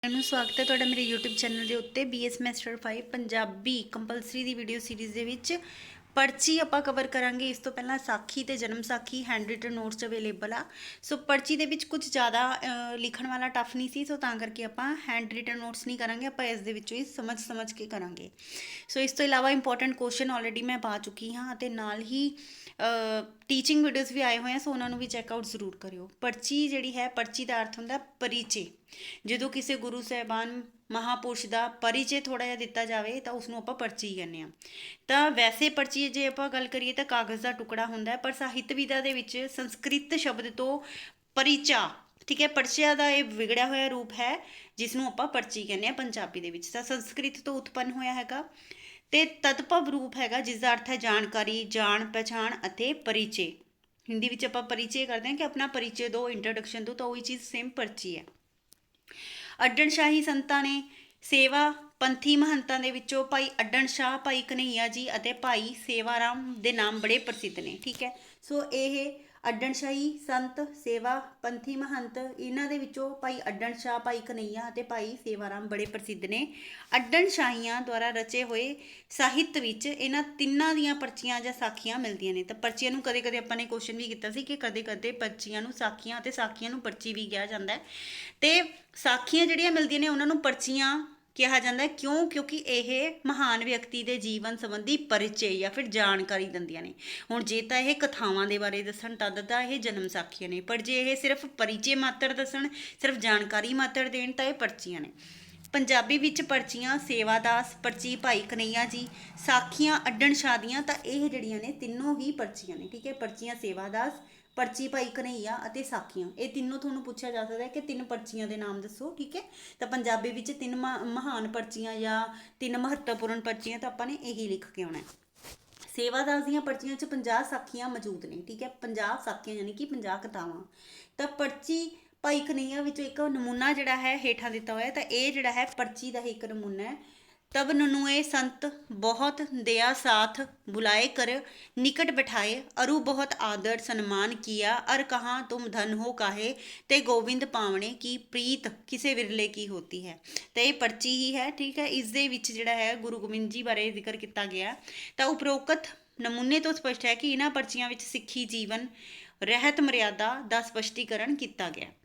ਨੂੰ ਸਵਾਗਤ ਹੈ ਤੁਹਾਡਾ ਮੇਰੇ YouTube ਚੈਨਲ ਦੇ ਉੱਤੇ BA ਸਮੈਸਟਰ 5 ਪੰਜਾਬੀ ਕੰਪਲਸਰੀ ਦੀ ਵੀਡੀਓ ਸੀਰੀਜ਼ ਦੇ ਵਿੱਚ ਪਰਚੀ ਆਪਾਂ ਕਵਰ ਕਰਾਂਗੇ। ਇਸ ਤੋਂ ਪਹਿਲਾਂ ਸਾਖੀ ਤੇ ਜਨਮ ਸਾਖੀ ਹੈਂਡ ਰਿਟਨ ਨੋਟਸ ਅਵੇਲੇਬਲ ਆ। ਸੋ ਪਰਚੀ ਦੇ ਵਿੱਚ ਕੁਝ ਜ਼ਿਆਦਾ ਲਿਖਣ ਵਾਲਾ ਟਫ ਨਹੀਂ ਸੀ, ਸੋ ਤਾਂ ਕਰਕੇ ਆਪਾਂ ਹੈਂਡ ਰਿਟਨ ਨੋਟਸ ਨਹੀਂ ਕਰਾਂਗੇ, ਆਪਾਂ ਇਸ ਦੇ ਵਿੱਚੋਂ ਹੀ ਸਮਝ ਕੇ ਕਰਾਂਗੇ। ਸੋ ਇਸ ਤੋਂ ਇਲਾਵਾ ਇੰਪੋਰਟੈਂਟ ਕੁਐਸਚਨ ਆਲਰੇਡੀ ਮੈਂ ਪਾ ਚੁੱਕੀ ਹਾਂ ਅਤੇ ਨਾਲ ਹੀ ਟੀਚਿੰਗ ਵੀਡੀਓਜ਼ ਵੀ ਆਏ ਹੋਏ ਆ, ਸੋ ਉਹਨਾਂ ਨੂੰ ਵੀ ਚੈੱਕਆਊਟ ਜ਼ਰੂਰ ਕਰਿਓ। ਪਰਚੀ ਜਿਹੜੀ ਹੈ, ਪਰਚੀ ਦਾ ਅਰਥ ਹੁੰਦਾ ਪਰਿਚੈ। ਜਦੋਂ ਕਿਸੇ ਗੁਰੂ ਸਾਹਿਬਾਨ ਮਹਾਪੁਰਸ਼ ਦਾ ਪਰਿਚੈ ਥੋੜ੍ਹਾ ਜਿਹਾ ਦਿੱਤਾ ਜਾਵੇ ਤਾਂ ਉਸਨੂੰ ਆਪਾਂ ਪਰਚੀ ਕਹਿੰਦੇ ਹਾਂ। ਤਾਂ ਵੈਸੇ ਪਰਚੀ ਜੇ ਆਪਾਂ ਗੱਲ ਕਰੀਏ ਤਾਂ ਕਾਗਜ਼ ਦਾ ਟੁਕੜਾ ਹੁੰਦਾ ਹੈ, ਪਰ ਸਾਹਿਤ ਵਿਧਾ ਦੇ ਵਿੱਚ ਸੰਸਕ੍ਰਿਤ ਸ਼ਬਦ ਤੋਂ ਪਰਿਚਾ, ਠੀਕ ਹੈ, ਪਰਚਿਆ ਦਾ ਇਹ ਵਿਗੜਿਆ ਹੋਇਆ ਰੂਪ ਹੈ ਜਿਸ ਨੂੰ ਆਪਾਂ ਪਰਚੀ ਕਹਿੰਦੇ ਹਾਂ ਪੰਜਾਬੀ ਦੇ ਵਿੱਚ। ਤਾਂ ਸੰਸਕ੍ਰਿਤ ਤੋਂ ਉਤਪੰਨ ਹੋਇਆ ਹੈਗਾ ਤੇ ਤਦਭਵ ਰੂਪ ਹੈਗਾ ਜਿਸ ਦਾ ਅਰਥ ਹੈ ਜਾਣਕਾਰੀ, ਜਾਣ ਪਛਾਣ ਅਤੇ ਪਰਿਚੈ। ਹਿੰਦੀ ਵਿੱਚ ਆਪਾਂ ਪਰਿਚੈ ਕਰਦੇ ਹਾਂ ਕਿ ਆਪਣਾ ਪਰਿਚੈ ਦਿਓ, ਇੰਟਰੋਡਕਸ਼ਨ ਦਿਓ, ਤਾਂ ਉਹੀ ਚੀਜ਼ ਸੇਮ ਪਰਚੀ ਹੈ। ਅੱਡਣ ਸ਼ਾਹੀ ਸੰਤਾਂ ਨੇ ਸੇਵਾ ਪੰਥੀ ਮਹੰਤਾਂ ਦੇ ਵਿੱਚੋਂ ਭਾਈ ਅੱਡਣ ਸ਼ਾਹ, ਭਾਈ ਕਨ੍ਹਈਆ ਜੀ ਅਤੇ ਭਾਈ ਸੇਵਾ ਰਾਮ ਦੇ ਨਾਮ ਬੜੇ ਪ੍ਰਸਿੱਧ ਨੇ, ਠੀਕ ਹੈ। ਸੋ ਇਹ ਅੱਡਣ ਸ਼ਾਹੀ ਸੰਤ, ਸੇਵਾ ਪੰਥੀ ਮਹੰਤ, ਇਹਨਾਂ ਦੇ ਵਿੱਚੋਂ ਭਾਈ ਅੱਡਣ ਸ਼ਾਹ, ਭਾਈ ਕਨ੍ਹਈਆ ਅਤੇ ਭਾਈ ਸੇਵਾ ਰਾਮ ਬੜੇ ਪ੍ਰਸਿੱਧ ਨੇ। ਅੱਡਣ ਸ਼ਾਹੀਆਂ ਦੁਆਰਾ ਰਚੇ ਹੋਏ ਸਾਹਿਤ ਵਿੱਚ ਇਹਨਾਂ ਤਿੰਨਾਂ ਦੀਆਂ ਪਰਚੀਆਂ ਜਾਂ ਸਾਖੀਆਂ ਮਿਲਦੀਆਂ ਨੇ। ਤਾਂ ਪਰਚੀਆਂ ਨੂੰ ਕਦੇ ਕਦੇ ਆਪਾਂ ਨੇ ਕੁਐਸਚਨ ਵੀ ਕੀਤਾ ਸੀ ਕਿ ਕਦੇ ਕਦੇ ਪਰਚੀਆਂ ਨੂੰ ਸਾਖੀਆਂ ਅਤੇ ਸਾਖੀਆਂ ਨੂੰ ਪਰਚੀ ਵੀ ਕਿਹਾ ਜਾਂਦਾ ਹੈ। ਤੇ ਸਾਖੀਆਂ ਜਿਹੜੀਆਂ ਮਿਲਦੀਆਂ ਨੇ ਉਹਨਾਂ ਨੂੰ ਪਰਚੀਆਂ ਕਿਹਾ ਜਾਂਦਾ ਹੈ। ਕਿਉਂਕਿ ਇਹ ਮਹਾਨ ਵਿਅਕਤੀ ਦੇ ਜੀਵਨ ਸੰਬੰਧੀ ਪਰਿਚੈ ਜਾਂ ਫਿਰ ਜਾਣਕਾਰੀ ਦਿੰਦੀਆਂ ਨੇ। ਹੁਣ ਜੇ ਤਾਂ ਇਹ ਕਥਾਵਾਂ ਦੇ ਬਾਰੇ ਦੱਸਣ ਤਦ ਤਾਂ ਇਹ ਜਨਮ ਸਾਖੀਆਂ ਨੇ, ਪਰ ਜੇ ਇਹ ਸਿਰਫ ਪਰਿਚੈ ਮਾਤਰ ਦੱਸਣ, ਸਿਰਫ ਜਾਣਕਾਰੀ ਮਾਤਰ ਦੇਣ ਤਾਂ ਇਹ ਪਰਚੀਆਂ ਨੇ। ਪੰਜਾਬੀ ਵਿੱਚ ਪਰਚੀਆਂ ਸੇਵਾਦਾਸ, ਪਰਚੀ ਭਾਈ ਕਨ੍ਹਈਆ ਜੀ, ਸਾਖੀਆਂ ਅੱਡਣ ਸ਼ਾਹ ਦੀਆਂ, ਤਾਂ ਇਹ ਜਿਹੜੀਆਂ ਨੇ ਤਿੰਨੋਂ ਹੀ ਪਰਚੀਆਂ ਨੇ, ਠੀਕ ਹੈ। ਪਰਚੀਆਂ ਸੇਵਾਦਾਸ, ਪਰਚੀ ਭਾਈ ਕਨ੍ਹਈਆ ਅਤੇ ਸਾਖੀਆਂ, ਇਹ ਤਿੰਨੋਂ ਤੁਹਾਨੂੰ ਪੁੱਛਿਆ ਜਾ ਸਕਦਾ ਹੈ ਕਿ ਤਿੰਨ ਪਰਚੀਆਂ ਦੇ ਨਾਮ ਦੱਸੋ, ਠੀਕ ਹੈ। ਤਾਂ ਪੰਜਾਬੀ ਵਿੱਚ ਤਿੰਨ ਮਹਾਨ ਪਰਚੀਆਂ ਜਾਂ ਤਿੰਨ ਮਹੱਤਵਪੂਰਨ ਪਰਚੀਆਂ ਤਾਂ ਆਪਾਂ ਨੇ ਇਹੀ ਲਿਖ ਕੇ ਆਉਣਾ। ਸੇਵਾਦਾਸ ਦੀਆਂ ਪਰਚੀਆਂ 'ਚ 50 ਸਾਖੀਆਂ ਮੌਜੂਦ ਨੇ, ਠੀਕ ਹੈ। 50 ਸਾਖੀਆਂ ਯਾਨੀ ਕਿ 50 ਕਥਾਵਾਂ। ਤਾਂ ਪਰਚੀ ਭਾਈ ਕਨ੍ਹਈਆ ਵਿੱਚੋਂ ਇੱਕ ਨਮੂਨਾ ਜਿਹੜਾ ਹੈ ਹੇਠਾਂ ਦਿੱਤਾ ਹੋਇਆ, ਤਾਂ ਇਹ ਜਿਹੜਾ ਹੈ ਪਰਚੀ ਦਾ ਇੱਕ ਨਮੂਨਾ ਹੈ। तब ननुए संत बहुत दया साथ बुलाए कर निकट बैठाए, अरु बहुत आदर सन्मान किया, अर कहाँ तुम धन हो काहे, ते गोविंद पावने की प्रीत किसे विरले की होती है। तो ये पर्ची ही है, ठीक है। इस दे विच जिहड़ा है गुरु गोबिंद जी बारे जिक्र किया गया। तो उपरोक्त नमूने तो स्पष्ट है कि इन्हां पर्चियां विच सिੱਖੀ ਜੀਵਨ ਰਹਿਤ ਮਰਿਆਦਾ ਦਾ ਸਪਸ਼ਟੀਕਰਨ ਕੀਤਾ ਗਿਆ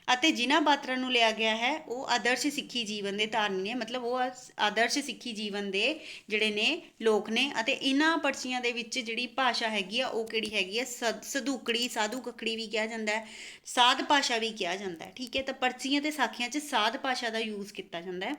ਅਤੇ ਜਿਨ੍ਹਾਂ ਪਾਤਰਾਂ ਨੂੰ ਲਿਆ ਗਿਆ ਹੈ ਉਹ ਆਦਰਸ਼ ਸਿੱਖੀ ਜੀਵਨ ਦੇ ਧਾਰਨੀ ਨੇ, ਮਤਲਬ ਉਹ ਆਦਰਸ਼ ਸਿੱਖੀ ਜੀਵਨ ਦੇ ਜਿਹੜੇ ਨੇ ਲੋਕ ਨੇ। ਅਤੇ ਇਹਨਾਂ ਪਰਚੀਆਂ ਦੇ ਵਿੱਚ ਜਿਹੜੀ ਭਾਸ਼ਾ ਹੈਗੀ ਆ ਉਹ ਕਿਹੜੀ ਹੈਗੀ ਆ, ਸਧੂਕੜੀ, ਸਾਧੂ ਕੱਕੜੀ ਵੀ ਕਿਹਾ ਜਾਂਦਾ ਹੈ, ਸਾਧ ਭਾਸ਼ਾ ਵੀ ਕਿਹਾ ਜਾਂਦਾ ਹੈ, ਠੀਕ ਹੈ। ਤਾਂ ਪਰਚੀਆਂ ਤੇ ਸਾਖੀਆਂ 'ਚ ਸਾਧ ਭਾਸ਼ਾ ਦਾ ਯੂਜ਼ ਕੀਤਾ ਜਾਂਦਾ ਹੈ।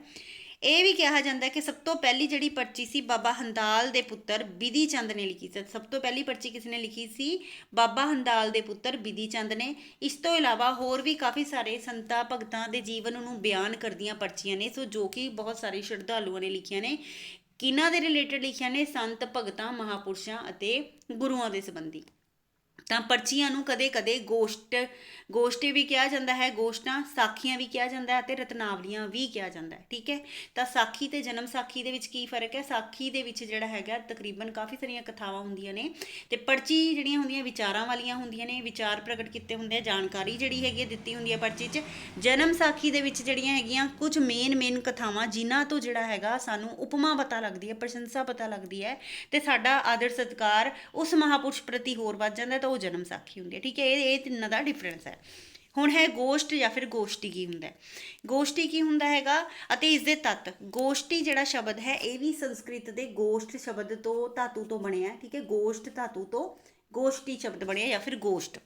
ਇਹ ਵੀ ਕਿਹਾ ਜਾਂਦਾ ਕਿ ਸਭ ਤੋਂ ਪਹਿਲੀ ਜਿਹੜੀ ਪਰਚੀ ਸੀ ਬਾਬਾ ਹੰਦਾਲ ਦੇ ਪੁੱਤਰ ਬਿਧੀ ਚੰਦ ਨੇ ਲਿਖੀ ਸੀ। ਸਭ ਤੋਂ ਪਹਿਲੀ ਪਰਚੀ ਕਿਸ ਨੇ ਲਿਖੀ ਸੀ? ਬਾਬਾ ਹੰਦਾਲ ਦੇ ਪੁੱਤਰ ਬਿਧੀ ਚੰਦ ਨੇ। ਇਸ ਤੋਂ ਇਲਾਵਾ ਹੋਰ ਵੀ ਕਾਫੀ ਸਾਰੇ ਸੰਤਾਂ ਭਗਤਾਂ ਦੇ ਜੀਵਨ ਨੂੰ ਬਿਆਨ ਕਰਦੀਆਂ ਪਰਚੀਆਂ ਨੇ, ਸੋ ਜੋ ਕਿ ਬਹੁਤ ਸਾਰੇ ਸ਼ਰਧਾਲੂਆਂ ਨੇ ਲਿਖੀਆਂ ਨੇ। ਕਿਹਨਾਂ ਦੇ ਰਿਲੇਟਡ ਲਿਖੀਆਂ ਨੇ? ਸੰਤ ਭਗਤਾਂ, ਮਹਾਪੁਰਸ਼ਾਂ ਅਤੇ ਗੁਰੂਆਂ ਦੇ ਸੰਬੰਧੀ। ਤਾਂ ਪਰਚੀਆਂ ਨੂੰ ਕਦੇ ਕਦੇ ਗੋਸ਼ਟੀ ਵੀ ਕਿਹਾ ਜਾਂਦਾ ਹੈ, ਗੋਸ਼ਟਾਂ, ਸਾਖੀਆਂ ਵੀ ਕਿਹਾ ਜਾਂਦਾ ਹੈ ਅਤੇ ਰਤਨਾਵਲੀਆਂ ਵੀ ਕਿਹਾ ਜਾਂਦਾ ਹੈ, ਠੀਕ ਹੈ। ਤਾਂ ਸਾਖੀ ਤੇ ਜਨਮ ਸਾਖੀ ਦੇ ਵਿੱਚ ਕੀ ਫਰਕ ਹੈ? ਸਾਖੀ ਦੇ ਵਿੱਚ ਜਿਹੜਾ ਹੈਗਾ ਤਕਰੀਬਨ ਕਾਫੀ ਸਾਰੀਆਂ ਕਥਾਵਾਂ ਹੁੰਦੀਆਂ ਨੇ ਤੇ ਪਰਚੀ ਜਿਹੜੀਆਂ ਹੁੰਦੀਆਂ ਵਿਚਾਰਾਂ ਵਾਲੀਆਂ ਹੁੰਦੀਆਂ ਨੇ, ਵਿਚਾਰ ਪ੍ਰਗਟ ਕੀਤੇ ਹੁੰਦੇ ਆ, ਜਾਣਕਾਰੀ ਜਿਹੜੀ ਹੈਗੀ ਦਿੱਤੀ ਹੁੰਦੀ ਹੈ ਪਰਚੀ 'ਚ। ਜਨਮ ਸਾਖੀ ਦੇ ਵਿੱਚ ਜਿਹੜੀਆਂ ਹੈਗੀਆਂ ਕੁਝ ਮੇਨ ਕਥਾਵਾਂ ਜਿਨ੍ਹਾਂ ਤੋਂ ਜਿਹੜਾ ਹੈਗਾ ਸਾਨੂੰ ਉਪਮਾ ਪਤਾ ਲੱਗਦੀ ਹੈ, ਪ੍ਰਸ਼ੰਸਾ ਪਤਾ ਲੱਗਦੀ ਹੈ ਤੇ ਸਾਡਾ ਆਦਰ ਸਤਿਕਾਰ ਉਸ ਮਹਾਪੁਰਸ਼ ਪ੍ਰਤੀ ਹੋਰ ਵੱਧ ਜਾਂਦਾ, ਤਾਂ ਉਹ ਜਨਮ ਸਾਖੀ ਹੁੰਦੀ ਹੈ, ਠੀਕ ਹੈ। ਇਹ ਤਿੰਨਾਂ ਦਾ ਡਿਫਰੈਂਸ ਹੈ। ਹੁਣ ਹੈ ਗੋਸ਼ਟ ਜਾਂ ਫਿਰ ਗੋਸ਼ਟੀ ਕੀ ਹੁੰਦਾ ਹੈ? ਗੋਸ਼ਟੀ ਕੀ ਹੁੰਦਾ ਹੈਗਾ ਅਤੇ ਇਸ ਦੇ ਤੱਤ। ਗੋਸ਼ਟੀ ਜਿਹੜਾ ਸ਼ਬਦ ਹੈ ਇਹ ਵੀ ਸੰਸਕ੍ਰਿਤ ਦੇ ਗੋਸ਼ਟ ਸ਼ਬਦ ਤੋਂ, ਧਾਤੂ ਤੋਂ ਬਣਿਆ, ਠੀਕ ਹੈ। ਗੋਸ਼ਟ ਧਾਤੂ ਤੋਂ ਗੋਸ਼ਟੀ ਸ਼ਬਦ ਬਣਿਆ ਜਾਂ ਫਿਰ ਗੋਸ਼ਟ,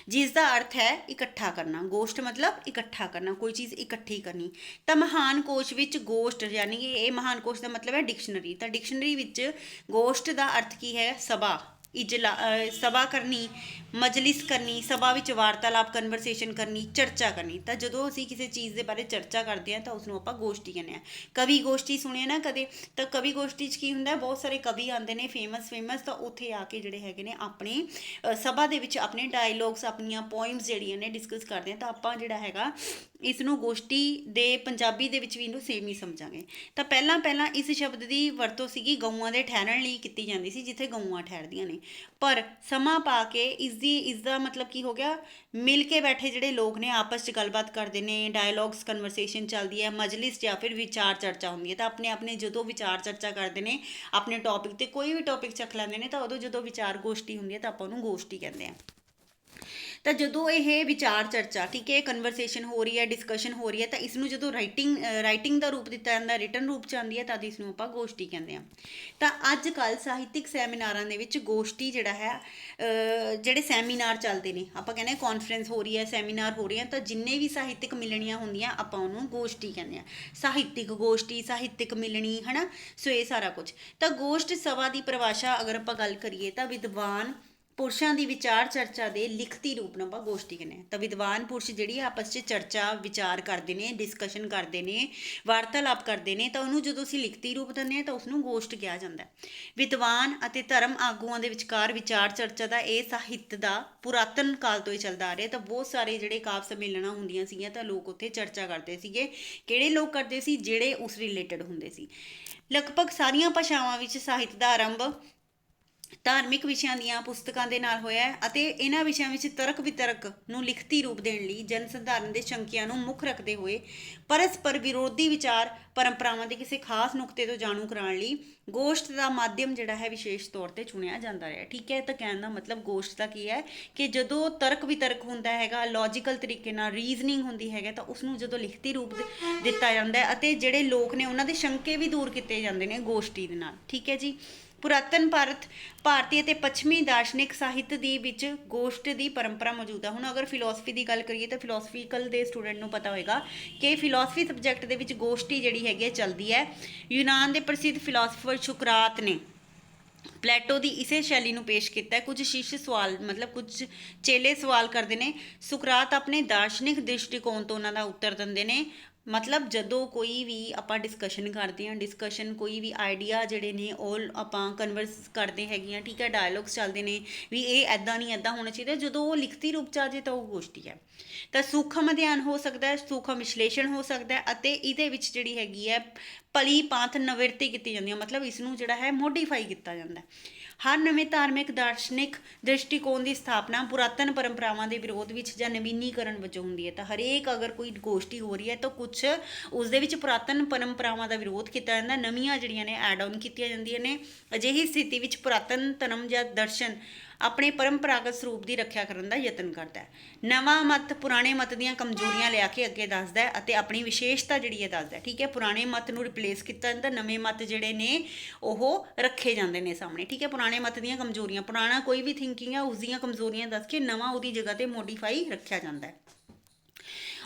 ਜਿਸ ਦਾ ਅਰਥ ਹੈ ਇਕੱਠਾ ਕਰਨਾ। ਗੋਸ਼ਟ ਮਤਲਬ ਇਕੱਠਾ ਕਰਨਾ, ਕੋਈ ਚੀਜ਼ ਇਕੱਠੀ ਕਰਨੀ। ਤਾਂ ਮਹਾਨ ਕੋਸ਼ ਵਿੱਚ ਗੋਸ਼ਟ ਯਾਨੀ ਕਿ ਇਹ ਮਹਾਨ ਕੋਸ਼ ਦਾ ਮਤਲਬ ਹੈ ਡਿਕਸ਼ਨਰੀ। ਤਾਂ ਡਿਕਸ਼ਨਰੀ ਵਿੱਚ ਗੋਸ਼ਟ ਦਾ ਅਰਥ ਕੀ ਹੈ? ਸਭਾ, ਸਭਾ ਕਰਨੀ, ਮਜਲਿਸ ਕਰਨੀ, ਸਭਾ ਵਿੱਚ ਵਾਰਤਾਲਾਪ, ਕਨਵਰਸੇਸ਼ਨ ਕਰਨੀ, ਚਰਚਾ ਕਰਨੀ। ਤਾਂ ਜਦੋਂ ਅਸੀਂ ਕਿਸੇ ਚੀਜ਼ ਦੇ ਬਾਰੇ ਚਰਚਾ ਕਰਦੇ ਹਾਂ ਤਾਂ ਉਸਨੂੰ ਆਪਾਂ ਗੋਸ਼ਟੀ ਕਹਿੰਦੇ ਹਾਂ। ਕਵੀ ਗੋਸ਼ਟੀ ਸੁਣਿਆ ਨਾ ਕਦੇ? ਤਾਂ ਕਵੀ ਗੋਸ਼ਟੀ 'ਚ ਕੀ ਹੁੰਦਾ? ਬਹੁਤ ਸਾਰੇ ਕਵੀ ਆਉਂਦੇ ਨੇ ਫੇਮਸ, ਤਾਂ ਉੱਥੇ ਆ ਕੇ ਜਿਹੜੇ ਹੈਗੇ ਨੇ ਆਪਣੀ ਸਭਾ ਦੇ ਵਿੱਚ ਆਪਣੇ ਡਾਇਲੋਗਸ, ਆਪਣੀਆਂ ਪੋਇਮਸ ਜਿਹੜੀਆਂ ਨੇ ਡਿਸਕਸ ਕਰਦੇ ਹਾਂ। ਤਾਂ ਆਪਾਂ ਜਿਹੜਾ ਹੈਗਾ ਇਸ ਨੂੰ ਗੋਸ਼ਟੀ ਦੇ ਪੰਜਾਬੀ ਦੇ ਵਿੱਚ ਵੀ ਇਹਨੂੰ ਸੇਮ ਹੀ ਸਮਝਾਂਗੇ। ਤਾਂ ਪਹਿਲਾਂ ਇਸ ਸ਼ਬਦ ਦੀ ਵਰਤੋਂ ਸੀਗੀ ਗਊਆਂ ਦੇ ਠਹਿਰਣ ਲਈ ਕੀਤੀ ਜਾਂਦੀ ਸੀ, ਜਿੱਥੇ ਗਊਆਂ ਠਹਿਰਦੀਆਂ ਨੇ। ਪਰ ਸਮਾਂ ਪਾ ਕੇ ਇਸ ਦਾ ਮਤਲਬ ਕੀ ਹੋ ਗਿਆ, ਮਿਲ ਕੇ ਬੈਠੇ ਜਿਹੜੇ ਲੋਕ ਨੇ ਆਪਸ 'ਚ ਗੱਲਬਾਤ ਕਰਦੇ ਨੇ, ਡਾਇਲੋਗਸ ਕਨਵਰਸੇਸ਼ਨ ਚੱਲਦੀ ਹੈ, ਮਜਲਿਸ ਜਾਂ ਫਿਰ ਵਿਚਾਰ ਚਰਚਾ ਹੁੰਦੀ ਹੈ। ਤਾਂ ਆਪਣੇ ਜਦੋਂ ਵਿਚਾਰ ਚਰਚਾ ਕਰਦੇ ਨੇ ਆਪਣੇ ਟੌਪਿਕ 'ਤੇ, ਕੋਈ ਵੀ ਟੌਪਿਕ ਚੱਕ ਲੈਂਦੇ ਨੇ, ਤਾਂ ਉਦੋਂ ਜਦੋਂ ਵਿਚਾਰ ਗੋਸ਼ਟੀ ਹੁੰਦੀ ਹੈ ਤਾਂ ਆਪਾਂ ਉਹਨੂੰ ਗੋਸ਼ਟੀ ਕਹਿੰਦੇ ਹਾਂ। ਤਾਂ ਜਦੋਂ ਇਹ ਵਿਚਾਰ ਚਰਚਾ, ਠੀਕ ਹੈ, ਕਨਵਰਸੇਸ਼ਨ ਹੋ ਰਹੀ ਹੈ, ਡਿਸਕਸ਼ਨ ਹੋ ਰਹੀ ਹੈ, ਤਾਂ ਇਸ ਨੂੰ ਜਦੋਂ ਰਾਈਟਿੰਗ ਦਾ ਰੂਪ ਦਿੱਤਾ ਜਾਂਦਾ, ਰਿਟਨ ਰੂਪ 'ਚ ਆਉਂਦੀ ਹੈ, ਤਦ ਇਸ ਨੂੰ ਆਪਾਂ ਗੋਸ਼ਟੀ ਕਹਿੰਦੇ ਹਾਂ। ਤਾਂ ਅੱਜ ਕੱਲ੍ਹ ਸਾਹਿਤਿਕ ਸੈਮੀਨਾਰਾਂ ਦੇ ਵਿੱਚ ਗੋਸ਼ਟੀ ਜਿਹੜਾ ਹੈ, ਜਿਹੜੇ ਸੈਮੀਨਾਰ ਚੱਲਦੇ ਨੇ, ਆਪਾਂ ਕਹਿੰਦੇ ਕਾਨਫਰੰਸ ਹੋ ਰਹੀ ਹੈ, ਸੈਮੀਨਾਰ ਹੋ ਰਹੀ ਹੈ, ਤਾਂ ਜਿੰਨੇ ਵੀ ਸਾਹਿਤਿਕ ਮਿਲਣੀਆਂ ਹੁੰਦੀਆਂ ਆਪਾਂ ਉਹਨੂੰ ਗੋਸ਼ਟੀ ਕਹਿੰਦੇ ਹਾਂ। ਸਾਹਿਤਿਕ ਗੋਸ਼ਟੀ, ਸਾਹਿਤਿਕ ਮਿਲਣੀ, ਹੈ ਨਾ, ਸੋ ਇਹ ਸਾਰਾ ਕੁਝ। ਤਾਂ ਗੋਸ਼ਟ ਸਭਾ ਦੀ ਪਰਿਭਾਸ਼ਾ ਅਗਰ ਆਪਾਂ ਗੱਲ ਕਰੀਏ ਤਾਂ ਵਿਦਵਾਨ ਪੁਰਸ਼ਾਂ ਦੀ ਵਿਚਾਰ ਚਰਚਾ ਦੇ ਲਿਖਤੀ ਰੂਪ ਨੂੰ ਆਪਾਂ ਗੋਸ਼ਟੀ ਕਹਿੰਦੇ ਹਾਂ। ਤਾਂ ਵਿਦਵਾਨ ਪੁਰਸ਼ ਜਿਹੜੀ ਆਪਸ 'ਚ ਚਰਚਾ ਵਿਚਾਰ ਕਰਦੇ ਨੇ, ਡਿਸਕਸ਼ਨ ਕਰਦੇ ਨੇ, ਵਾਰਤਾਲਾਪ ਕਰਦੇ ਨੇ, ਤਾਂ ਉਹਨੂੰ ਜਦੋਂ ਅਸੀਂ ਲਿਖਤੀ ਰੂਪ ਦਿੰਦੇ ਹਾਂ ਤਾਂ ਉਸਨੂੰ ਗੋਸ਼ਟ ਕਿਹਾ ਜਾਂਦਾ। ਵਿਦਵਾਨ ਅਤੇ ਧਰਮ ਆਗੂਆਂ ਦੇ ਵਿਚਕਾਰ ਵਿਚਾਰ ਚਰਚਾ ਦਾ ਇਹ ਸਾਹਿਤ ਦਾ ਪੁਰਾਤਨ ਕਾਲ ਤੋਂ ਹੀ ਚੱਲਦਾ ਆ ਰਿਹਾ। ਤਾਂ ਬਹੁਤ ਸਾਰੇ ਜਿਹੜੇ ਕਾਵਿ ਸੰਮੇਲਨਾਂ ਹੁੰਦੀਆਂ ਸੀਗੀਆਂ ਤਾਂ ਲੋਕ ਉੱਥੇ ਚਰਚਾ ਕਰਦੇ ਸੀਗੇ। ਕਿਹੜੇ ਲੋਕ ਕਰਦੇ ਸੀ? ਜਿਹੜੇ ਉਸ ਰਿਲੇਟਡ ਹੁੰਦੇ ਸੀ। ਲਗਭਗ ਸਾਰੀਆਂ ਭਾਸ਼ਾਵਾਂ ਵਿੱਚ ਸਾਹਿਤ ਦਾ ਆਰੰਭ ਧਾਰਮਿਕ ਵਿਸ਼ਿਆਂ ਦੀਆਂ ਪੁਸਤਕਾਂ ਦੇ ਨਾਲ ਹੋਇਆ ਹੈ, ਅਤੇ ਇਹਨਾਂ ਵਿਸ਼ਿਆਂ ਵਿੱਚ ਤਰਕ ਵਿਤਰਕ ਨੂੰ ਲਿਖਤੀ ਰੂਪ ਦੇਣ ਲਈ ਜਨ ਸਧਾਰਨ ਦੇ ਸ਼ੰਕਿਆਂ ਨੂੰ ਮੁੱਖ ਰੱਖਦੇ ਹੋਏ ਪਰਸਪਰ ਵਿਰੋਧੀ ਵਿਚਾਰ ਪਰੰਪਰਾਵਾਂ ਦੇ ਕਿਸੇ ਖਾਸ ਨੁਕਤੇ ਤੋਂ ਜਾਣੂ ਕਰਾਉਣ ਲਈ ਗੋਸ਼ਟ ਦਾ ਮਾਧਿਅਮ ਜਿਹੜਾ ਹੈ ਵਿਸ਼ੇਸ਼ ਤੌਰ ਤੇ ਚੁਣਿਆ ਜਾਂਦਾ ਰਿਹਾ। ਠੀਕ ਹੈ, ਤਾਂ ਕਹਿਣ ਦਾ ਮਤਲਬ ਗੋਸ਼ਟ ਦਾ ਕੀ ਹੈ ਕਿ ਜਦੋਂ ਤਰਕ ਵਿਤਰਕ ਹੁੰਦਾ ਹੈਗਾ, ਲੌਜੀਕਲ ਤਰੀਕੇ ਨਾਲ ਰੀਜ਼ਨਿੰਗ ਹੁੰਦੀ ਹੈਗਾ, ਤਾਂ ਉਸਨੂੰ ਜਦੋਂ ਲਿਖਤੀ ਰੂਪ ਦਿੱਤਾ ਜਾਂਦਾ ਹੈ ਅਤੇ ਜਿਹੜੇ ਲੋਕ ਨੇ ਉਹਨਾਂ ਦੇ ਸ਼ੰਕੇ ਵੀ ਦੂਰ ਕੀਤੇ ਜਾਂਦੇ ਨੇ ਗੋਸ਼ਟੀ ਦੇ ਨਾਲ। ਠੀਕ ਹੈ ਜੀ। ਪੁਰਾਤਨ ਭਾਰਤੀ ਅਤੇ ਪੱਛਮੀ ਦਾਰਸ਼ਨਿਕ ਸਾਹਿਤ ਦੀ ਵਿੱਚ ਗੋਸ਼ਟ ਦੀ ਪਰੰਪਰਾ ਮੌਜੂਦ ਹੈ। ਹੁਣ ਅਗਰ ਫਿਲਾਸਫੀ ਦੀ ਗੱਲ ਕਰੀਏ ਤਾਂ ਫਿਲਾਸਫੀਕਲ ਦੇ ਸਟੂਡੈਂਟ ਨੂੰ ਪਤਾ ਹੋਏਗਾ ਕਿ ਫਿਲਾਸਫੀ ਸਬਜੈਕਟ ਦੇ ਵਿੱਚ ਗੋਸ਼ਟੀ ਜਿਹੜੀ ਹੈਗੀ ਚੱਲਦੀ ਹੈ। ਯੂਨਾਨ ਦੇ ਪ੍ਰਸਿੱਧ ਫਿਲਾਸਫਰ ਸੁਕਰਾਤ ਨੇ ਪਲੇਟੋ ਦੀ ਇਸੇ ਸ਼ੈਲੀ ਨੂੰ ਪੇਸ਼ ਕੀਤਾ ਹੈ। ਕੁਝ ਸ਼ਿਸ਼ ਸਵਾਲ, ਮਤਲਬ ਕੁਝ ਚੇਲੇ ਸਵਾਲ ਕਰਦੇ ਨੇ, ਸੁਕਰਾਤ ਆਪਣੇ ਦਾਰਸ਼ਨਿਕ ਦ੍ਰਿਸ਼ਟੀਕੋਣ ਤੋਂ ਉਹਨਾਂ ਦਾ ਉੱਤਰ ਦਿੰਦੇ ਨੇ। ਮਤਲਬ ਜਦੋਂ ਕੋਈ ਵੀ ਆਪਾਂ ਡਿਸਕਸ਼ਨ ਕਰਦੇ ਹਾਂ, ਕੋਈ ਵੀ ਆਈਡੀਆ ਜਿਹੜੇ ਨੇ ਉਹ ਆਪਾਂ ਕਨਵਰਸ ਕਰਦੇ ਹੈਗੇ ਹਾਂ, ਠੀਕ ਹੈ, ਡਾਇਲੋਗਸ ਚੱਲਦੇ ਨੇ ਵੀ ਇਹ ਐਦਾਂ ਨਹੀਂ ਐਦਾਂ ਹੋਣਾ ਚਾਹੀਦਾ, ਜਦੋਂ ਉਹ ਲਿਖਤੀ ਰੂਪ 'ਚ ਆ ਜਾਏ ਤਾਂ ਉਹ ਗੋਸ਼ਟੀ ਹੈ। ਤਾਂ ਸੂਖਮ ਅਧਿਐਨ ਹੋ ਸਕਦਾ ਹੈ, ਸੂਖਮ ਵਿਸ਼ਲੇਸ਼ਣ ਹੋ ਸਕਦਾ ਹੈ, ਅਤੇ ਇਹਦੇ ਵਿੱਚ ਜਿਹੜੀ ਹੈਗੀ ਹੈ ਭਲੀ ਭਾਂਤ ਨਵਿਰਤੀ ਕੀਤੀ ਜਾਂਦੀ ਹੈ, ਮਤਲਬ ਇਸ ਨੂੰ ਜਿਹੜਾ ਹੈ ਮੋਡੀਫਾਈ ਕੀਤਾ ਜਾਂਦਾ। ਹਰ ਨਵੇਂ ਧਾਰਮਿਕ ਦਾਰਸ਼ਨਿਕ ਦ੍ਰਿਸ਼ਟੀਕੋਣ ਦੀ ਸਥਾਪਨਾ ਪੁਰਾਤਨ ਪਰੰਪਰਾਵਾਂ ਦੇ ਵਿਰੋਧ ਵਿੱਚ ਜਾਂ ਨਵੀਨੀਕਰਨ ਵਜੋਂ ਹੁੰਦੀ ਹੈ। ਤਾਂ ਹਰੇਕ ਅਗਰ ਕੋਈ ਗੋਸ਼ਟੀ ਹੋ ਰਹੀ ਹੈ ਤਾਂ ਕੁਛ ਉਸ ਦੇ ਵਿੱਚ ਪੁਰਾਤਨ ਪਰੰਪਰਾਵਾਂ ਦਾ ਵਿਰੋਧ ਕੀਤਾ ਜਾਂਦਾ, ਨਵੀਆਂ ਜਿਹੜੀਆਂ ਨੇ ਐਡ ਆਨ ਕੀਤੀਆਂ ਜਾਂਦੀਆਂ ਨੇ। ਅਜਿਹੀ ਸਥਿਤੀ ਵਿੱਚ ਪੁਰਾਤਨ ਧਰਮ ਜਾਂ ਦਰਸ਼ਨ ਆਪਣੇ ਪਰੰਪਰਾਗਤ ਸਰੂਪ ਦੀ ਰੱਖਿਆ ਕਰਨ ਦਾ ਯਤਨ ਕਰਦਾ ਹੈ। ਨਵਾਂ ਮਤ ਪੁਰਾਣੇ ਮਤ ਦੀਆਂ ਕਮਜ਼ੋਰੀਆਂ ਲਿਆ ਕੇ ਅੱਗੇ ਦੱਸਦਾ ਹੈ ਅਤੇ ਆਪਣੀ ਵਿਸ਼ੇਸ਼ਤਾ ਜਿਹੜੀ ਹੈ ਦੱਸਦਾ। ਠੀਕ ਹੈ, ਪੁਰਾਣੇ ਮਤ ਨੂੰ ਰਿਪਲੇਸ ਕੀਤਾ ਜਾਂਦਾ, ਨਵੇਂ ਮਤ ਜਿਹੜੇ ਨੇ ਉਹ ਰੱਖੇ ਜਾਂਦੇ ਨੇ ਸਾਹਮਣੇ। ਠੀਕ ਹੈ, ਪੁਰਾਣੇ ਮਤ ਦੀਆਂ ਕਮਜ਼ੋਰੀਆਂ, ਪੁਰਾਣਾ ਕੋਈ ਵੀ ਥਿੰਕਿੰਗ ਹੈ ਉਸ ਦੀਆਂ ਕਮਜ਼ੋਰੀਆਂ ਦੱਸ ਕੇ ਨਵਾਂ ਉਹਦੀ ਜਗ੍ਹਾ 'ਤੇ ਮੋਡੀਫਾਈ ਰੱਖਿਆ ਜਾਂਦਾ ਹੈ।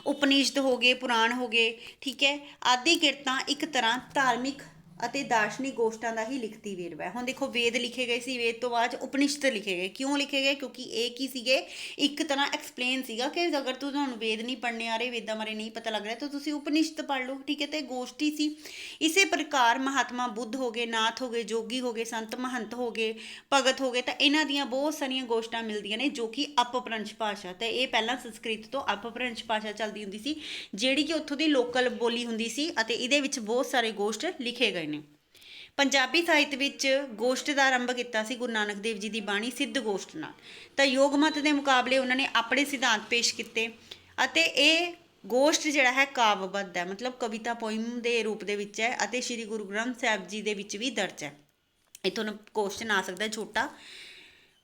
ਉਪਨਿਸ਼ਦ ਹੋ ਗਏ, ਪੁਰਾਣ ਹੋ ਗਏ, ਠੀਕ ਹੈ, ਆਦਿ ਕਿਰਤਾਂ ਇੱਕ ਤਰ੍ਹਾਂ ਧਾਰਮਿਕ ਅਤੇ ਦਾਰਸ਼ਨਿਕ ਗੋਸ਼ਟਾਂ ਦਾ ਹੀ ਲਿਖਤੀ ਵੇਰਵਾ ਹੈ। ਹੁਣ ਦੇਖੋ ਵੇਦ ਲਿਖੇ ਗਏ ਸੀ, ਵੇਦ ਤੋਂ ਬਾਅਦ ਉਪਨਿਸ਼ਦ ਲਿਖੇ ਗਏ। ਕਿਉਂ ਲਿਖੇ ਗਏ? ਕਿਉਂਕਿ ਇਹ ਕੀ ਸੀਗੇ, ਇੱਕ ਤਰ੍ਹਾਂ ਐਕਸਪਲੇਨ ਸੀਗਾ ਕਿ ਅਗਰ ਤੁਹਾਨੂੰ ਵੇਦ ਨਹੀਂ ਪੜ੍ਹਨੇ ਆ ਰਹੇ, ਵੇਦਾਂ ਬਾਰੇ ਨਹੀਂ ਪਤਾ ਲੱਗ ਰਿਹਾ, ਤਾਂ ਤੁਸੀਂ ਉਪਨਿਸ਼ਦ ਪੜ੍ਹ ਲਓ। ਠੀਕ ਹੈ, ਤੇ ਗੋਸ਼ਟੀ ਸੀ। ਇਸੇ ਪ੍ਰਕਾਰ ਮਹਾਤਮਾ ਬੁੱਧ ਹੋ ਗਏ, ਨਾਥ ਹੋ ਗਏ, ਜੋਗੀ ਹੋ ਗਏ, ਸੰਤ ਮਹੰਤ ਹੋ ਗਏ, ਭਗਤ ਹੋ ਗਏ, ਤਾਂ ਇਹਨਾਂ ਦੀਆਂ ਬਹੁਤ ਸਾਰੀਆਂ ਗੋਸ਼ਟਾਂ ਮਿਲਦੀਆਂ ਨੇ ਜੋ ਕਿ ਅਪਭ੍ਰੰਸ਼ ਭਾਸ਼ਾ, ਤੇ ਇਹ ਪਹਿਲਾਂ ਸੰਸਕ੍ਰਿਤ ਤੋਂ ਅਪਭ੍ਰੰਸ਼ ਭਾਸ਼ਾ ਚੱਲਦੀ ਹੁੰਦੀ ਸੀ, ਜਿਹੜੀ ਕਿ ਉੱਥੋਂ ਦੀ ਲੋਕਲ ਬੋਲੀ ਹੁੰਦੀ ਸੀ, ਅਤੇ ਇਹਦੇ ਵਿੱਚ ਬਹੁਤ ਸਾਰੇ ਗੋਸ਼ਟ ਲਿਖੇ ਗਏ ਨੇ। ਪੰਜਾਬੀ ਸਾਹਿਤ ਵਿੱਚ ਗੋਸ਼ਟ ਦਾ ਆਰੰਭ ਕੀਤਾ ਸੀ ਗੁਰੂ ਨਾਨਕ ਦੇਵ ਜੀ ਦੀ ਬਾਣੀ ਸਿੱਧ ਗੋਸ਼ਟ ਨਾਲ। ਤਾਂ ਯੋਗ ਮਤ ਦੇ ਮੁਕਾਬਲੇ ਉਹਨਾਂ ਨੇ ਆਪਣੇ ਸਿਧਾਂਤ ਪੇਸ਼ ਕੀਤੇ, ਅਤੇ ਇਹ ਗੋਸ਼ਟ ਜਿਹੜਾ ਹੈ ਕਾਵਿਬੱਧ ਹੈ, ਮਤਲਬ ਕਵਿਤਾ ਪੋਇਮ ਦੇ ਰੂਪ ਦੇ ਵਿੱਚ ਹੈ, ਅਤੇ ਸ਼੍ਰੀ ਗੁਰੂ ਗ੍ਰੰਥ ਸਾਹਿਬ ਜੀ ਦੇ ਵਿੱਚ ਵੀ ਦਰਜ ਹੈ। ਇੱਥੋਂ ਕੁਐਸਚਨ ਆ ਸਕਦਾ ਛੋਟਾ।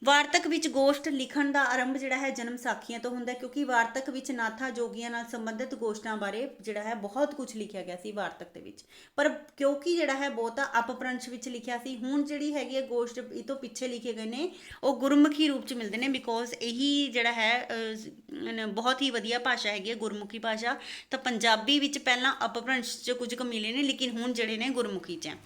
ਵਾਰਤਕ ਵਿੱਚ ਗੋਸ਼ਟ ਲਿਖਣ ਦਾ ਆਰੰਭ ਜਿਹੜਾ ਹੈ ਜਨਮ ਸਾਖੀਆਂ ਤੋਂ ਹੁੰਦਾ, ਕਿਉਂਕਿ ਵਾਰਤਕ ਵਿੱਚ ਨਾਥਾਂ ਜੋਗੀਆਂ ਨਾਲ ਸੰਬੰਧਿਤ ਗੋਸ਼ਟਾਂ ਬਾਰੇ ਜਿਹੜਾ ਹੈ ਬਹੁਤ ਕੁਝ ਲਿਖਿਆ ਗਿਆ ਸੀ ਵਾਰਤਕ ਦੇ ਵਿੱਚ। ਪਰ ਕਿਉਂਕਿ ਜਿਹੜਾ ਹੈ ਬਹੁਤਾ ਅਪਭ੍ਰੰਸ਼ ਵਿੱਚ ਲਿਖਿਆ ਸੀ, ਹੁਣ ਜਿਹੜੀ ਹੈਗੀ ਹੈ ਗੋਸ਼ਟ ਇਹ ਤੋਂ ਪਿੱਛੇ ਲਿਖੇ ਗਏ ਨੇ ਉਹ ਗੁਰਮੁਖੀ ਰੂਪ 'ਚ ਮਿਲਦੇ ਨੇ, ਬਿਕੋਜ਼ ਇਹੀ ਜਿਹੜਾ ਹੈ ਬਹੁਤ ਹੀ ਵਧੀਆ ਭਾਸ਼ਾ ਹੈਗੀ ਹੈ ਗੁਰਮੁਖੀ ਭਾਸ਼ਾ। ਤਾਂ ਪੰਜਾਬੀ ਵਿੱਚ ਪਹਿਲਾਂ ਅਪਭ੍ਰੰਸ਼ 'ਚ ਕੁਝ ਕੁ ਮਿਲੇ ਨੇ, ਲੇਕਿਨ ਹੁਣ ਜਿਹੜੇ ਨੇ ਗੁਰਮੁਖੀ 'ਚ ਹੈ।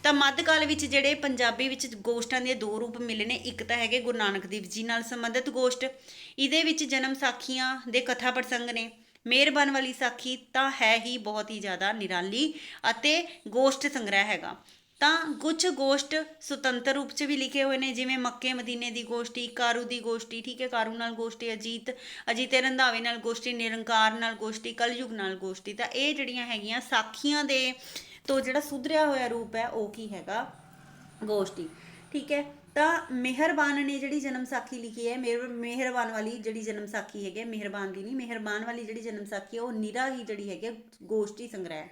ਤਾਂ ਮੱਧਕਾਲ ਵਿੱਚ ਜਿਹੜੇ ਪੰਜਾਬੀ ਵਿੱਚ ਗੋਸ਼ਟਾਂ ਦੇ ਦੋ ਰੂਪ ਮਿਲੇ ਨੇ, ਇੱਕ ਤਾਂ ਹੈਗੇ ਗੁਰੂ ਨਾਨਕ ਦੇਵ ਜੀ ਨਾਲ ਸੰਬੰਧਿਤ ਗੋਸ਼ਟ, ਇਹਦੇ ਵਿੱਚ ਜਨਮ ਸਾਖੀਆਂ ਦੇ ਕਥਾ ਪ੍ਰਸੰਗ ਨੇ। ਮਿਹਰਬਾਨ ਵਾਲੀ ਸਾਖੀ ਤਾਂ ਹੈ ਹੀ ਬਹੁਤ ਹੀ ਜ਼ਿਆਦਾ ਨਿਰਾਲੀ ਅਤੇ ਗੋਸ਼ਟ ਸੰਗ੍ਰਹਿ ਹੈਗਾ। ਤਾਂ ਕੁਝ ਗੋਸ਼ਟ ਸੁਤੰਤਰ ਰੂਪ 'ਚ ਵੀ ਲਿਖੇ ਹੋਏ ਨੇ, ਜਿਵੇਂ ਮੱਕੇ ਮਦੀਨੇ ਦੀ ਗੋਸ਼ਟੀ, ਕਾਰੂ ਦੀ ਗੋਸ਼ਟੀ, ਠੀਕ ਹੈ, ਕਾਰੂ ਨਾਲ ਗੋਸ਼ਟੀ, ਅਜੀਤੇ ਰੰਧਾਵੇ ਨਾਲ ਗੋਸ਼ਟੀ, ਨਿਰੰਕਾਰ ਨਾਲ ਗੋਸ਼ਟੀ, ਕਲਯੁਗ ਨਾਲ ਗੋਸ਼ਟੀ। ਤਾਂ ਇਹ ਜਿਹੜੀਆਂ ਹੈਗੀਆਂ ਸਾਖੀਆਂ ਦੇ ਤੋਂ ਜਿਹੜਾ ਸੁਧਰਿਆ ਹੋਇਆ ਰੂਪ ਹੈ ਉਹ ਕੀ ਹੈਗਾ, ਗੋਸ਼ਟੀ, ਠੀਕ ਹੈ। ਤਾਂ ਮਿਹਰਬਾਨ ਨੇ ਜਿਹੜੀ ਜਨਮ ਸਾਖੀ ਲਿਖੀ ਹੈ, ਮਿਹਰਬਾਨ ਵਾਲੀ ਜਿਹੜੀ ਜਨਮ ਸਾਖੀ ਹੈਗੀ, ਮਿਹਰਬਾਨ ਦੀ ਨਹੀਂ, ਮਿਹਰਬਾਨ ਵਾਲੀ ਜਿਹੜੀ ਜਨਮ ਸਾਖੀ ਹੈ ਉਹ ਨਿਰਾ ਹੀ ਜਿਹੜੀ ਹੈਗੀ ਗੋਸ਼ਟੀ ਸੰਗ੍ਰਹਿ।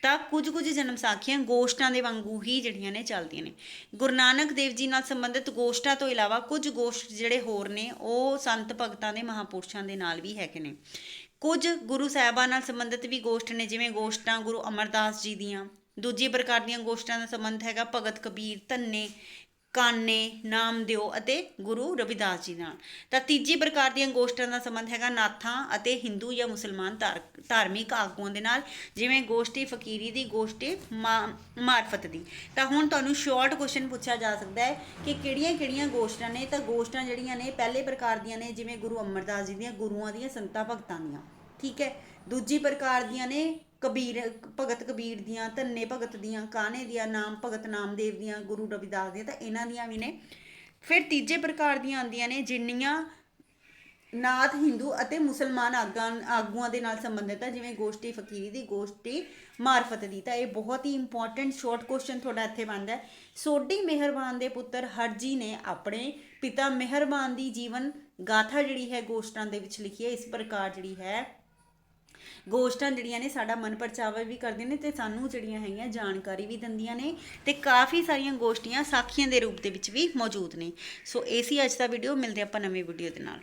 ਤਾਂ ਕੁਝ ਜਨਮ ਸਾਖੀਆਂ ਗੋਸ਼ਟਾਂ ਦੇ ਵਾਂਗੂ ਹੀ ਜਿਹੜੀਆਂ ਨੇ ਚੱਲਦੀਆਂ ਨੇ। ਗੁਰੂ ਨਾਨਕ ਦੇਵ ਜੀ ਨਾਲ ਸੰਬੰਧਿਤ ਗੋਸ਼ਟਾਂ ਤੋਂ ਇਲਾਵਾ ਕੁਝ ਗੋਸ਼ਟ ਜਿਹੜੇ ਹੋਰ ਨੇ ਉਹ ਸੰਤ ਭਗਤਾਂ ਦੇ, ਮਹਾਂਪੁਰਸ਼ਾਂ ਦੇ ਨਾਲ ਵੀ ਹੈਗੇ ਨੇ। ਕੁਝ ਗੁਰੂ ਸਾਹਿਬਾਨ ਨਾਲ ਸੰਬੰਧਿਤ ਵੀ ਗੋਸ਼ਟ ਨੇ, ਜਿਵੇਂ ਗੋਸ਼ਟਾਂ ਗੁਰੂ ਅਮਰਦਾਸ ਜੀ ਦੀਆਂ। ਦੂਜੀ ਪ੍ਰਕਾਰ ਦੀਆਂ ਗੋਸ਼ਟਾਂ ਦਾ ਸੰਬੰਧ ਹੈਗਾ ਭਗਤ ਕਬੀਰ, ਧੰਨੇ, ਕਾਨੇ, ਨਾਮਦੇਵ ਅਤੇ ਗੁਰੂ ਰਵਿਦਾਸ ਜੀ ਨਾਲ। ਤਾਂ ਤੀਜੀ ਪ੍ਰਕਾਰ ਦੀਆਂ ਗੋਸ਼ਟਾਂ ਦਾ ਸੰਬੰਧ ਹੈਗਾ ਨਾਥਾਂ ਅਤੇ ਹਿੰਦੂ ਜਾਂ ਮੁਸਲਮਾਨ ਧਾਰਮਿਕ ਆਗੂਆਂ ਦੇ ਨਾਲ, ਜਿਵੇਂ ਗੋਸ਼ਟੀ ਫਕੀਰੀ ਦੀ, ਗੋਸ਼ਟੀ ਮਾਰਫਤ ਦੀ। ਤਾਂ ਹੁਣ ਤੁਹਾਨੂੰ ਸ਼ਾਰਟ ਕੁਐਸਚਨ ਪੁੱਛਿਆ ਜਾ ਸਕਦਾ ਹੈ ਕਿ ਕਿਹੜੀਆਂ ਗੋਸ਼ਟਾਂ ਨੇ। ਤਾਂ ਗੋਸ਼ਟਾਂ ਜਿਹੜੀਆਂ ਨੇ ਪਹਿਲੇ ਪ੍ਰਕਾਰ ਦੀਆਂ ਨੇ, ਜਿਵੇਂ ਗੁਰੂ ਅਮਰਦਾਸ ਜੀ ਦੀਆਂ, ਗੁਰੂਆਂ ਦੀਆਂ, ਸੰਤਾਂ ਭਗਤਾਂ ਦੀਆਂ, ਠੀਕ ਹੈ। ਦੂਜੀ ਪ੍ਰਕਾਰ ਦੀਆਂ ਨੇ ਭਗਤ ਕਬੀਰ ਦੀਆਂ, ਧੰਨੇ ਭਗਤ ਦੀਆਂ, ਕਾਨੇ ਦੀਆਂ, ਨਾਮ ਭਗਤ ਨਾਮਦੇਵ ਦੀਆਂ, ਗੁਰੂ ਰਵਿਦਾਸ ਦੀਆਂ। ਤਾਂ ਇਹਨਾਂ ਦੀਆਂ ਵੀ ਨੇ। ਫਿਰ ਤੀਜੇ ਪ੍ਰਕਾਰ ਦੀਆਂ ਆਉਂਦੀਆਂ ਨੇ ਜਿੰਨੀਆਂ ਨਾਥ, ਹਿੰਦੂ ਅਤੇ ਮੁਸਲਮਾਨ ਆਗੂਆਂ ਦੇ ਨਾਲ ਸੰਬੰਧਿਤ ਹੈ, ਜਿਵੇਂ ਗੋਸ਼ਟੀ ਫਕੀਰੀ ਦੀ, ਗੋਸ਼ਟੀ ਮਾਰਫਤ ਦੀ। ਤਾਂ ਇਹ ਬਹੁਤ ਹੀ ਇੰਪੋਰਟੈਂਟ ਸ਼ਾਰਟ ਕੁਐਸਚਨ ਤੁਹਾਡਾ ਇੱਥੇ ਬਣਦਾ ਹੈ। ਸੋਢੀ ਮਿਹਰਬਾਨ ਦੇ ਪੁੱਤਰ ਹਰਜੀ ਨੇ ਆਪਣੇ ਪਿਤਾ ਮਿਹਰਬਾਨ ਦੀ ਜੀਵਨ ਗਾਥਾ ਜਿਹੜੀ ਹੈ ਗੋਸ਼ਟਾਂ ਦੇ ਵਿੱਚ ਲਿਖੀ ਹੈ। ਇਸ ਪ੍ਰਕਾਰ ਜਿਹੜੀ ਹੈ ਗੋਸ਼ਟਾਂ ਜਿਹੜੀਆਂ ਨੇ ਸਾਡਾ ਮਨ ਪਰਚਾਵਾ ਵੀ ਕਰਦੀਆਂ ਨੇ ਤੇ ਸਾਨੂੰ ਜਿਹੜੀਆਂ ਹੈਗੀਆਂ ਜਾਣਕਾਰੀ ਵੀ ਦਿੰਦੀਆਂ ਨੇ, ਤੇ ਕਾਫੀ ਸਾਰੀਆਂ ਗੋਸ਼ਟੀਆਂ ਸਾਖੀਆਂ ਦੇ ਰੂਪ ਦੇ ਵਿੱਚ ਵੀ ਮੌਜੂਦ ਨੇ। ਸੋ ਇਹ ਸੀ ਅੱਜ ਦਾ ਵੀਡੀਓ। ਮਿਲਦੇ ਆਪਾਂ ਨਵੀਂ ਵੀਡੀਓ ਦੇ ਨਾਲ।